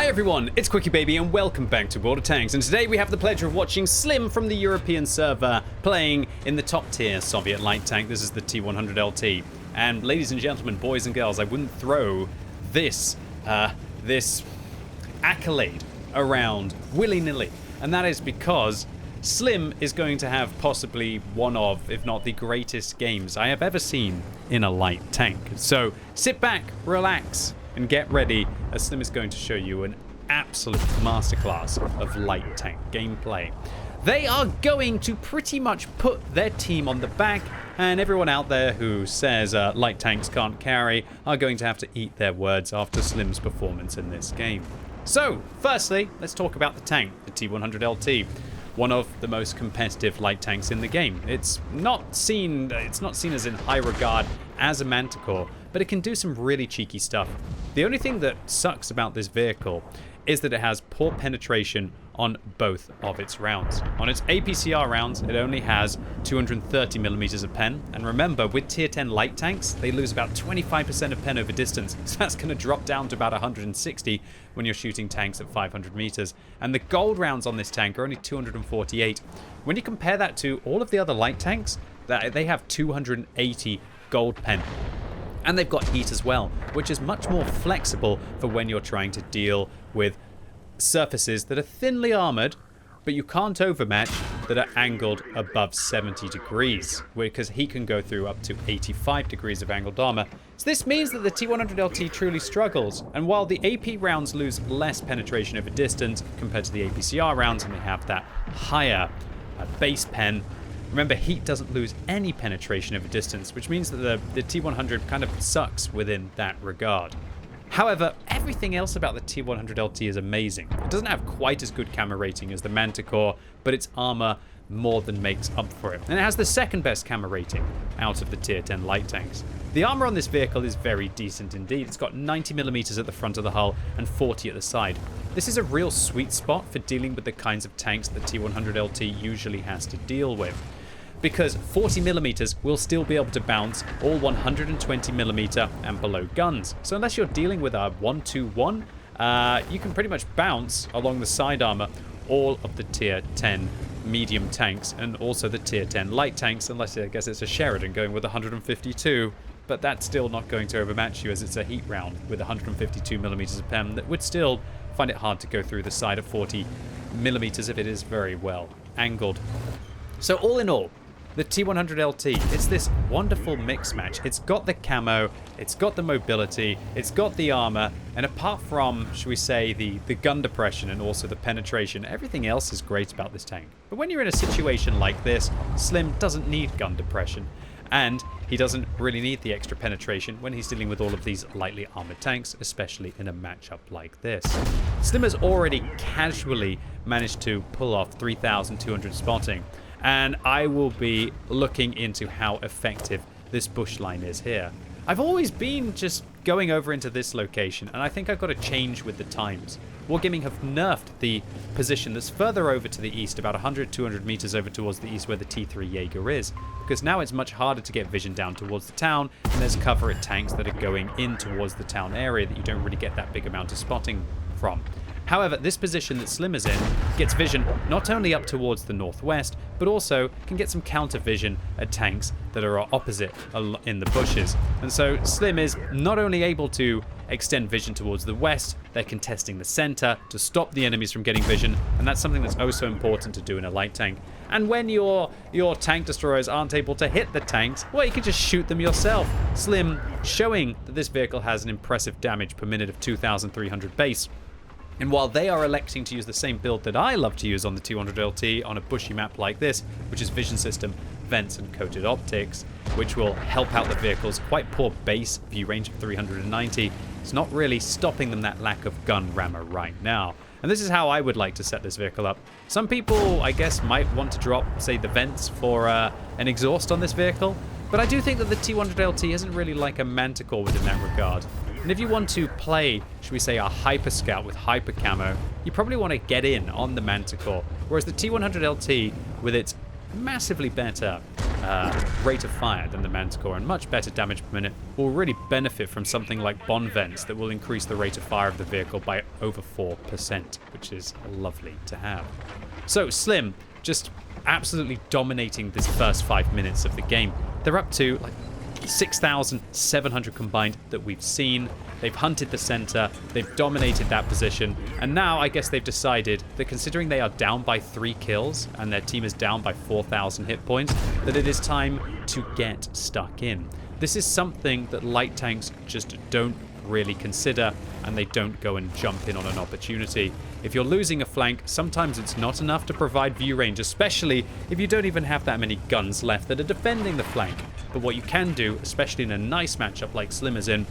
Hi everyone, it's QuickyBaby and welcome back to World of Tanks, and today we have the pleasure of watching Slim from the European server playing in the top tier Soviet light tank. This is the T-100 LT. And ladies and gentlemen, boys and girls, I wouldn't throw this accolade around willy-nilly, and that is because Slim is going to have possibly one of, if not the greatest games I have ever seen in a light tank. So sit back, relax, and get ready, as Slim is going to show you an absolute masterclass of light tank gameplay. They are going to pretty much put their team on the back, and everyone out there who says light tanks can't carry are going to have to eat their words after Slim's performance in this game. So, firstly, let's talk about the tank, the T-100 LT. One of the most competitive light tanks in the game. It's not seen as in high regard as a Manticore, but it can do some really cheeky stuff. The only thing that sucks about this vehicle is that it has poor penetration on both of its rounds. On its APCR rounds, it only has 230mm of pen, and remember, with tier 10 light tanks, they lose about 25% of pen over distance, so that's going to drop down to about 160 when you're shooting tanks at 500 meters. And the gold rounds on this tank are only 248. When you compare that to all of the other light tanks, they have 280 gold pen. And they've got heat as well, which is much more flexible for when you're trying to deal with surfaces that are thinly armored, but you can't overmatch, that are angled above 70 degrees, because he can go through up to 85 degrees of angled armor. So this means that the T-100 LT truly struggles, and while the AP rounds lose less penetration over distance compared to the APCR rounds, and they have that higher base pen, remember, heat doesn't lose any penetration over distance, which means that the T-100 kind of sucks within that regard. However, everything else about the T-100 LT is amazing. It doesn't have quite as good camera rating as the Manticore, but its armor more than makes up for it. And it has the second best camera rating out of the tier 10 light tanks. The armor on this vehicle is very decent indeed. It's got 90mm at the front of the hull and 40 at the side. This is a real sweet spot for dealing with the kinds of tanks that T-100 LT usually has to deal with, because 40mm will still be able to bounce all 120mm and below guns. So unless you're dealing with a 1-2-1, you can pretty much bounce along the side armor all of the tier 10 medium tanks and also the tier 10 light tanks, unless I guess it's a Sheridan going with 152. But that's still not going to overmatch you, as it's a heat round with 152mm of pen that would still find it hard to go through the side of 40mm if it is very well angled. So all in all, the T-100 LT, it's this wonderful mix match. It's got the camo, it's got the mobility, it's got the armor, and apart from, should we say, the gun depression and also the penetration, everything else is great about this tank. But when you're in a situation like this, Slim doesn't need gun depression, and he doesn't really need the extra penetration when he's dealing with all of these lightly armored tanks, especially in a matchup like this. Slim has already casually managed to pull off 3,200 spotting, and I will be looking into how effective this bush line is here. I've always been just going over into this location, and I think I've got to change with the times. Wargaming have nerfed the position that's further over to the east, about 100-200 meters over towards the east where the T3 Jaeger is, because now it's much harder to get vision down towards the town, and there's cover at tanks that are going in towards the town area that you don't really get that big amount of spotting from. However, this position that Slim is in gets vision not only up towards the northwest, but also can get some counter vision at tanks that are opposite in the bushes. And so Slim is not only able to extend vision towards the west, they're contesting the center to stop the enemies from getting vision, and that's something that's oh so important to do in a light tank. And when your tank destroyers aren't able to hit the tanks, well, you can just shoot them yourself. Slim showing that this vehicle has an impressive damage per minute of 2,300 base. And while they are electing to use the same build that I love to use on the T-100 LT on a bushy map like this, which is vision system, vents and coated optics, which will help out the vehicle's quite poor base view range of 390, it's not really stopping them that lack of gun rammer right now. And this is how I would like to set this vehicle up. Some people, I guess, might want to drop, say, the vents for an exhaust on this vehicle, but I do think that the T-100 LT isn't really like a Manticore within that regard. And if you want to play, should we say, a hyper scout with hyper camo, you probably want to get in on the Manticore, whereas the T-100 LT, with its massively better rate of fire than the Manticore and much better damage per minute, will really benefit from something like bond vents that will increase the rate of fire of the vehicle by over 4%, which is lovely to have. So Slim just absolutely dominating this first 5 minutes of the game. They're up to like 6,700 combined that we've seen. They've hunted the center, they've dominated that position, and now I guess they've decided that considering they are down by 3 kills and their team is down by 4,000 hit points, that it is time to get stuck in. This is something that light tanks just don't really consider, and they don't go and jump in on an opportunity. If you're losing a flank, sometimes it's not enough to provide view range, especially if you don't even have that many guns left that are defending the flank. But what you can do, especially in a nice matchup like Slim is in,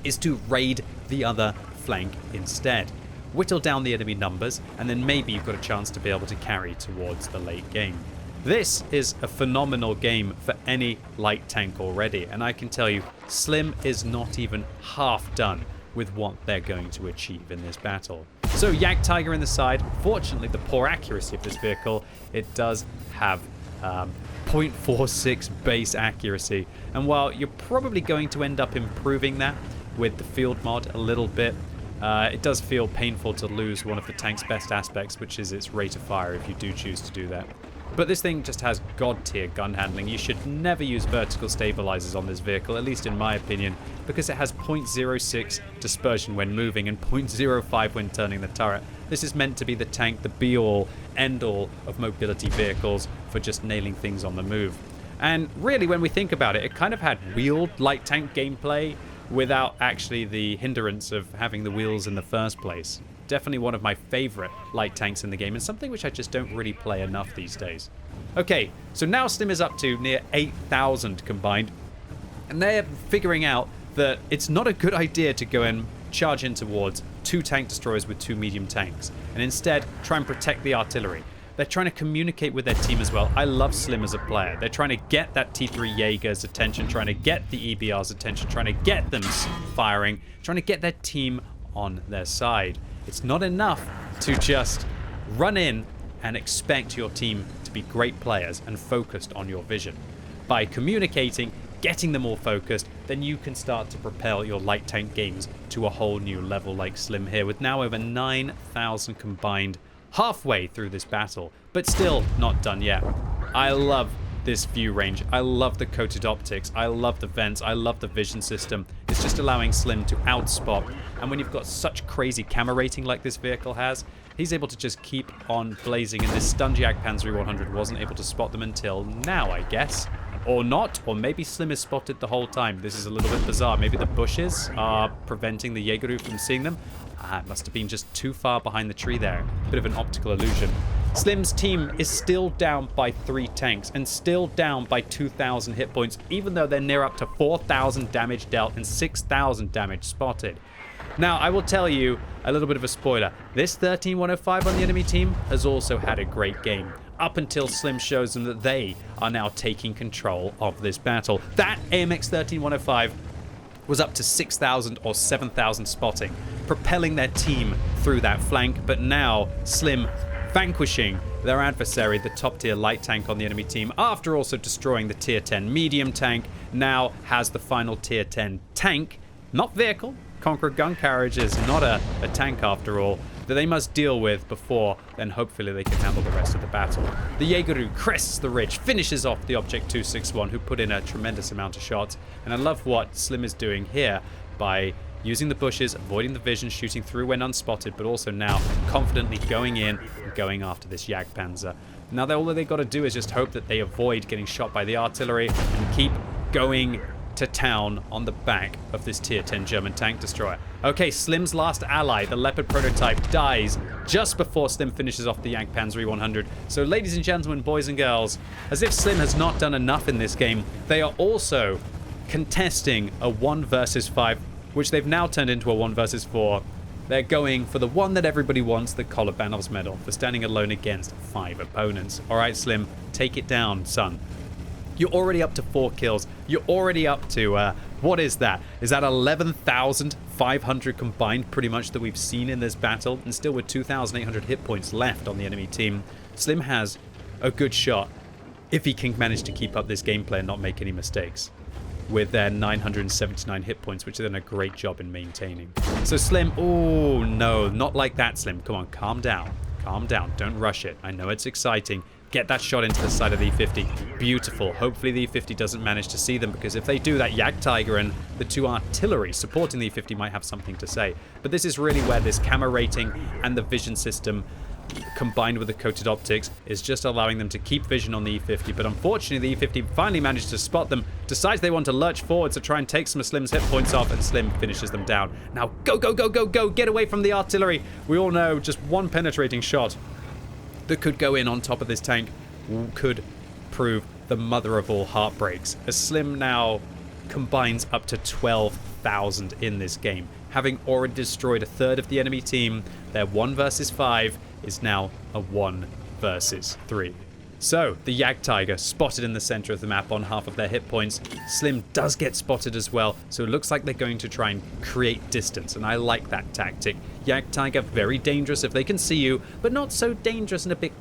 is to raid the other flank instead. Whittle down the enemy numbers, and then maybe you've got a chance to be able to carry towards the late game. This is a phenomenal game for any light tank already, and I can tell you, Slim is not even half done with what they're going to achieve in this battle. So Yak Tiger in the side. Fortunately, the poor accuracy of this vehicle, it does have 0.46 base accuracy, and while you're probably going to end up improving that with the field mod a little bit, it does feel painful to lose one of the tank's best aspects, which is its rate of fire if you do choose to do that. But this thing just has god tier gun handling. You should never use vertical stabilizers on this vehicle, at least in my opinion, because it has 0.06 dispersion when moving and 0.05 when turning the turret. This is meant to be the tank, the be-all, end-all of mobility vehicles for just nailing things on the move. And really, when we think about it, it kind of had wheeled light tank gameplay without actually the hindrance of having the wheels in the first place. Definitely one of my favorite light tanks in the game, and something which I just don't really play enough these days. Okay, so now Slim is up to near 8,000 combined, and they're figuring out that it's not a good idea to go and charge in towards 2 tank destroyers with 2 medium tanks, and instead try and protect the artillery. They're trying to communicate with their team as well. I love Slim as a player. They're trying to get that T3 Jaeger's attention, trying to get the EBR's attention, trying to get them firing, trying to get their team on their side. It's not enough to just run in and expect your team to be great players and focused on your vision. By communicating, getting them all focused, then you can start to propel your light tank games to a whole new level like Slim here, with now over 9,000 combined halfway through this battle, but still not done yet. I love this view range. I love the coated optics. I love the vents. I love the vision system. It's just allowing Slim to outspot. And when you've got such crazy camera rating like this vehicle has, he's able to just keep on blazing. And this Stunjak Panzer 100 wasn't able to spot them until now, I guess. Or not, or maybe Slim is spotted the whole time. This is a little bit bizarre. Maybe the bushes are preventing the Jaegeru from seeing them. It must have been just too far behind the tree there. Bit of an optical illusion. Slim's team is still down by 3 tanks and still down by 2,000 hit points, even though they're near up to 4,000 damage dealt and 6,000 damage spotted. Now, I will tell you a little bit of a spoiler. This 13-105 on the enemy team has also had a great game, up until Slim shows them that they are now taking control of this battle. That AMX 13-105 was up to 6,000 or 7,000 spotting, propelling their team through that flank, but now Slim vanquishing their adversary, the top tier light tank on the enemy team, after also destroying the tier 10 medium tank, now has the final tier 10 tank, not vehicle. Conqueror gun carriage is not a tank after all, that they must deal with before then hopefully they can handle the rest of the battle. The Jaegeru crests the ridge, finishes off the Object 261, who put in a tremendous amount of shots, and I love what Slim is doing here by using the bushes, avoiding the vision, shooting through when unspotted, but also now confidently going in and going after this Jagdpanzer. Now all they got to do is just hope that they avoid getting shot by the artillery and keep going to town on the back of this tier 10 German tank destroyer. Okay, Slim's last ally, the Leopard prototype, dies just before Slim finishes off the Jagdpanzer 100. So ladies and gentlemen, boys and girls, as if Slim has not done enough in this game, they are also contesting a 1 versus 5, which they've now turned into a 1 versus 4. They're going for the one that everybody wants, the Kolobanov's medal, for standing alone against 5 opponents. All right, Slim, take it down, son. You're already up to 4 kills. You're already up to, what is that? Is that 11,500 combined pretty much that we've seen in this battle? And still with 2,800 hit points left on the enemy team. Slim has a good shot if he can manage to keep up this gameplay and not make any mistakes with their 979 hit points, which they've done a great job in maintaining. So Slim, oh no, not like that, Slim. Come on, calm down. Calm down. Don't rush it. I know it's exciting. Get that shot into the side of the E50. Beautiful. Hopefully the E50 doesn't manage to see them, because if they do, that Jagdtiger and the 2 artillery supporting the E50 might have something to say. But this is really where this camera rating and the vision system combined with the coated optics is just allowing them to keep vision on the E50. But unfortunately, the E50 finally managed to spot them, decides they want to lurch forward to try and take some of Slim's hit points off, and Slim finishes them down. Now go, go, go, go, go, get away from the artillery. We all know just one penetrating shot that could go in on top of this tank could prove the mother of all heartbreaks, as Slim now combines up to 12,000 in this game. Having already destroyed a third of the enemy team, their 1 versus 5 is now a 1 versus 3. So, the Jagdtiger spotted in the center of the map on half of their hit points. Slim does get spotted as well, so it looks like they're going to try and create distance, and I like that tactic. Jagdtiger, very dangerous if they can see you, but not so dangerous and a bit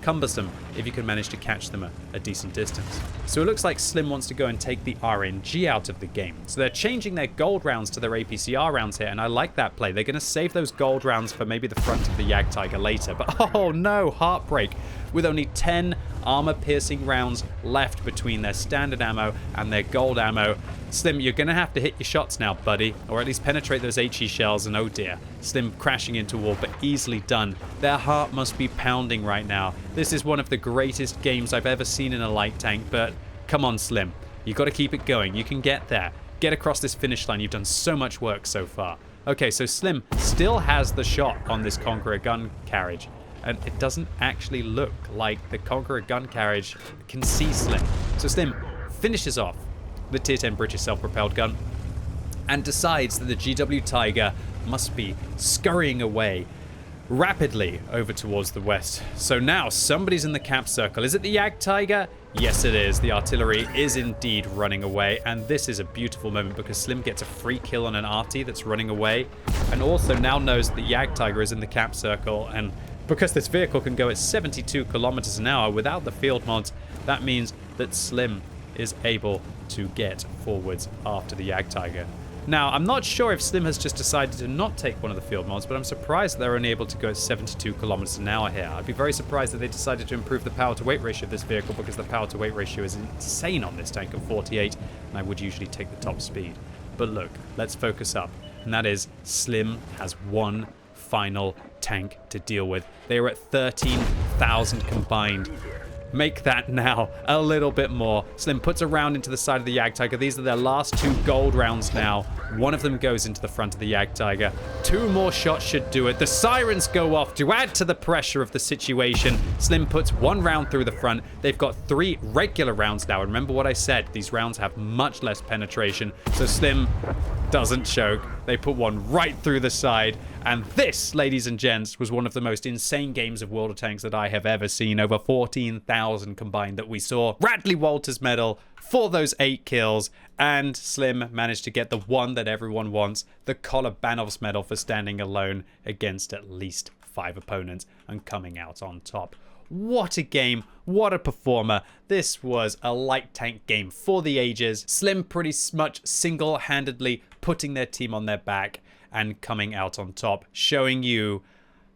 cumbersome if you can manage to catch them at a decent distance. So it looks like Slim wants to go and take the RNG out of the game. So they're changing their gold rounds to their APCR rounds here, and I like that play. They're going to save those gold rounds for maybe the front of the Jagdtiger later. But oh no, heartbreak. With only 10 armor-piercing rounds left between their standard ammo and their gold ammo. Slim, you're going to have to hit your shots now, buddy, or at least penetrate those HE shells, and oh dear. Slim crashing into a wall, but easily done. Their heart must be pounding right now. This is one of the greatest games I've ever seen in a light tank, but come on, Slim. You've got to keep it going. You can get there. Get across this finish line. You've done so much work so far. Okay, so Slim still has the shot on this Conqueror gun carriage, and it doesn't actually look like the Conqueror gun carriage can see Slim. So Slim finishes off the Tier 10 British self-propelled gun and decides that the GW Tiger must be scurrying away rapidly over towards the west. So now somebody's in the cap circle. Is it the Jagdtiger? Yes, it is. The artillery is indeed running away, and this is a beautiful moment because Slim gets a free kill on an arty that's running away, and also now knows that the Jagdtiger is in the cap circle, and because this vehicle can go at 72 kilometers an hour without the field mods, that means that Slim is able to get forwards after the Jagdtiger. Now, I'm not sure if Slim has just decided to not take one of the field mods, but I'm surprised they're only able to go at 72 kilometers an hour here. I'd be very surprised that they decided to improve the power-to-weight ratio of this vehicle, because the power-to-weight ratio is insane on this tank of 48, and I would usually take the top speed. But look, let's focus up, and that is Slim has one final tank to deal with. They are at 13,000 combined. Make that now a little bit more. Slim puts a round into the side of the Jagdtiger. These are their last 2 gold rounds now. One of them goes into the front of the Jagdtiger. 2 more shots should do it. The sirens go off to add to the pressure of the situation. Slim puts 1 round through the front. They've got 3 regular rounds now. Remember what I said, these rounds have much less penetration. So Slim doesn't choke. They put 1 right through the side. And this, ladies and gents, was one of the most insane games of World of Tanks that I have ever seen. Over 14,000 combined that we saw. Radley Walters medal for those 8 kills. And Slim managed to get the one that everyone wants, the Kolobanov's medal for standing alone against at least 5 opponents and coming out on top. What a game. What a performer. This was a light tank game for the ages. Slim pretty much single-handedly putting their team on their back and coming out on top, showing you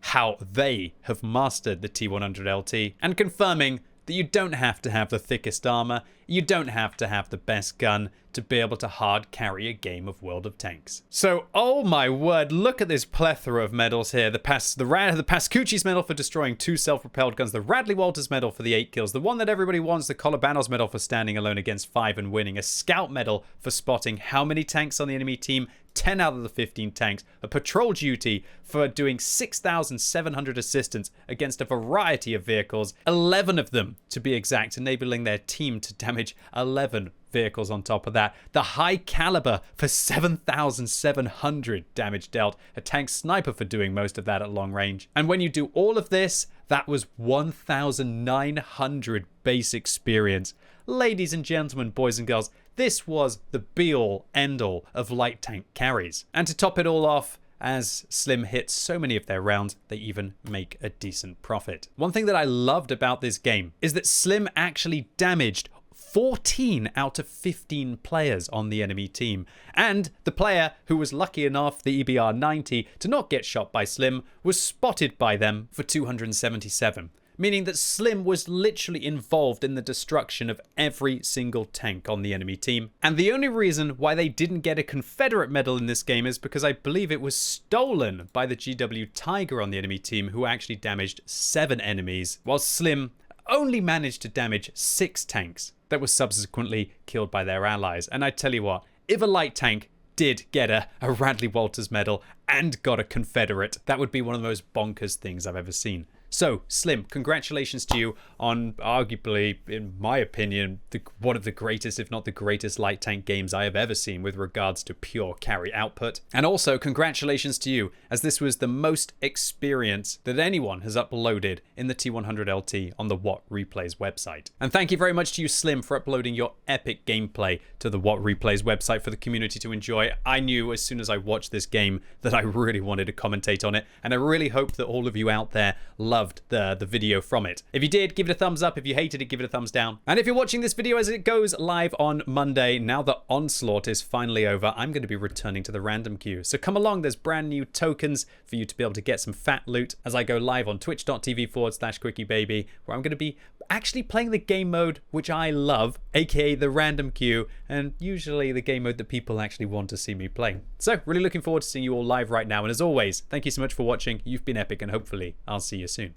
how they have mastered the T-100 LT and confirming that you don't have to have the thickest armor, you don't have to have the best gun to be able to hard carry a game of World of Tanks. So, oh my word, look at this plethora of medals here. The Pascucci's medal for destroying 2 self-propelled guns, the Radley Walters medal for the 8 kills, the one that everybody wants, the Kolobanov's medal for standing alone against 5 and winning, a scout medal for spotting how many tanks on the enemy team, 10 out of the 15 tanks, a patrol duty for doing 6,700 assistance against a variety of vehicles, 11 of them to be exact, enabling their team to damage 11 vehicles on top of that. The high caliber for 7,700 damage dealt, a tank sniper for doing most of that at long range. And when you do all of this, that was 1,900 base experience. Ladies and gentlemen, boys and girls, this was the be-all, end-all of light tank carries. And to top it all off, as Slim hits so many of their rounds, they even make a decent profit. One thing that I loved about this game is that Slim actually damaged 14 out of 15 players on the enemy team. And the player who was lucky enough, the EBR-90, to not get shot by Slim was spotted by them for 277. Meaning that Slim was literally involved in the destruction of every single tank on the enemy team. And the only reason why they didn't get a Confederate medal in this game is because I believe it was stolen by the GW Tiger on the enemy team, who actually damaged 7 enemies, while Slim only managed to damage 6 tanks that were subsequently killed by their allies. And I tell you what, if a light tank did get a Radley Walters medal and got a Confederate, that would be one of the most bonkers things I've ever seen. So, Slim, congratulations to you on arguably, in my opinion, one of the greatest, if not the greatest, light tank games I have ever seen with regards to pure carry output. And also, congratulations to you, as this was the most experience that anyone has uploaded in the T-100 LT on the What Replays website. And thank you very much to you, Slim, for uploading your epic gameplay to the What Replays website for the community to enjoy. I knew as soon as I watched this game that I really wanted to commentate on it, and I really hope that all of you out there loved the video from it. If you did, give it a thumbs up. If you hated it, give it a thumbs down. And if you're watching this video as it goes live on Monday, now that Onslaught is finally over, I'm going to be returning to the random queue. So come along, there's brand new tokens for you to be able to get some fat loot as I go live on twitch.tv/QuickyBaby, where I'm going to be actually playing the game mode which I love, aka the random queue, and usually the game mode that people actually want to see me play. So really looking forward to seeing you all live right now. And as always, thank you so much for watching. You've been epic, and hopefully I'll see you soon.